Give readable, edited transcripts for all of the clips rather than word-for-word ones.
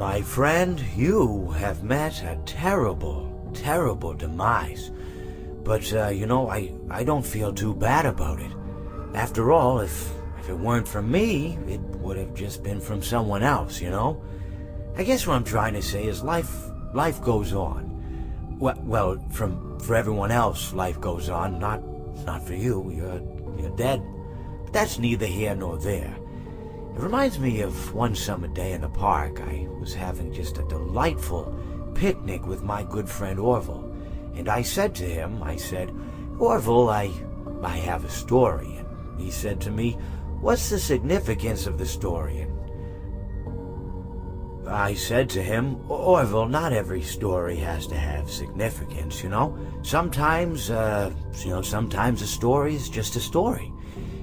My friend, you have met a terrible, terrible demise. But, I don't feel too bad about it. After all, if it weren't from me, it would have just been from someone else, I guess what I'm trying to say is life goes on. Well, for everyone else, life goes on, not for you. You're dead. But that's neither here nor there. It reminds me of one summer day in the park. I was having just a delightful picnic with my good friend Orville. And I said to him, Orville, I have a story. And he said to me, what's the significance of the story? And I said to him, Orville, not every story has to have significance, Sometimes a story is just a story.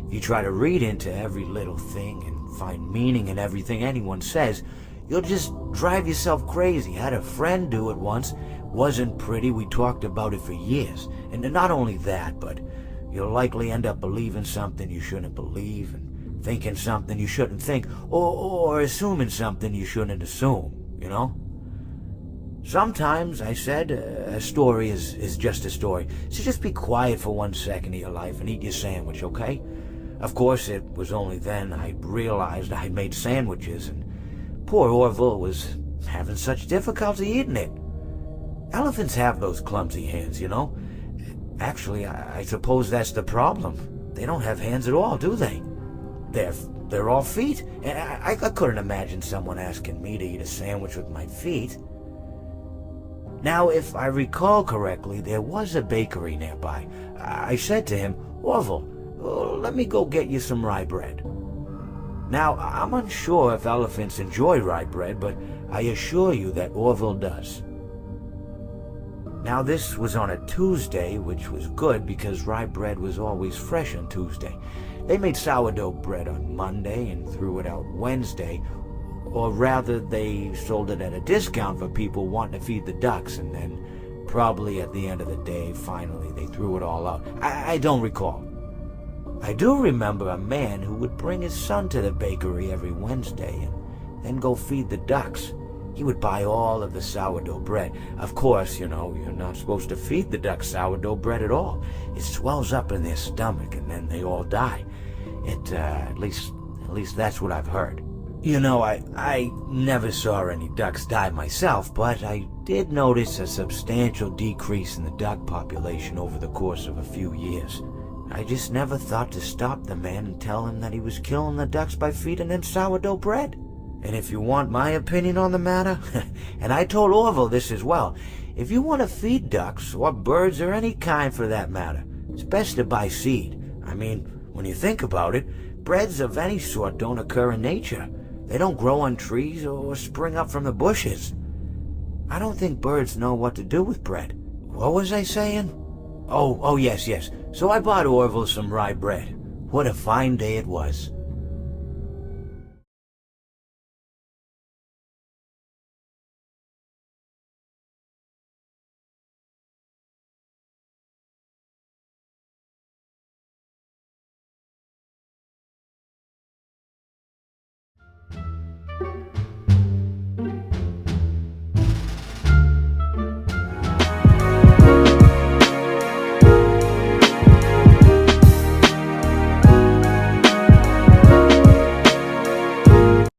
If you try to read into every little thing and find meaning in everything anyone says, you'll just drive yourself crazy. I had a friend do it once. Wasn't pretty. We talked about it for years. And not only that, but you'll likely end up believing something you shouldn't believe, and thinking something you shouldn't think, or assuming something you shouldn't assume, Sometimes, I said, a story is just a story. So just be quiet for 1 second of your life and eat your sandwich, okay? Of course, it was only then I realized I'd made sandwiches, and poor Orville was having such difficulty eating it. Elephants have those clumsy hands, Actually, I suppose that's the problem. They don't have hands at all, do they? They're all feet. And I couldn't imagine someone asking me to eat a sandwich with my feet. Now, if I recall correctly, there was a bakery nearby. I said to him, Orville, let me go get you some rye bread. Now, I'm unsure if elephants enjoy rye bread, but I assure you that Orville does. Now, this was on a Tuesday, which was good because rye bread was always fresh on Tuesday. They made sourdough bread on Monday and threw it out Wednesday, or rather, they sold it at a discount for people wanting to feed the ducks, and then probably at the end of the day, finally, they threw it all out. I don't recall. I do remember a man who would bring his son to the bakery every Wednesday and then go feed the ducks. He would buy all of the sourdough bread. Of course, you're not supposed to feed the ducks sourdough bread at all. It swells up in their stomach and then they all die. At least that's what I've heard. I never saw any ducks die myself, but I did notice a substantial decrease in the duck population over the course of a few years. I just never thought to stop the man and tell him that he was killing the ducks by feeding them sourdough bread. And if you want my opinion on the matter, and I told Orville this as well, if you want to feed ducks, or birds, or any kind for that matter, it's best to buy seed. I mean, when you think about it, breads of any sort don't occur in nature. They don't grow on trees or spring up from the bushes. I don't think birds know what to do with bread. What was I saying? Oh, yes. So I bought Orville some rye bread. What a fine day it was.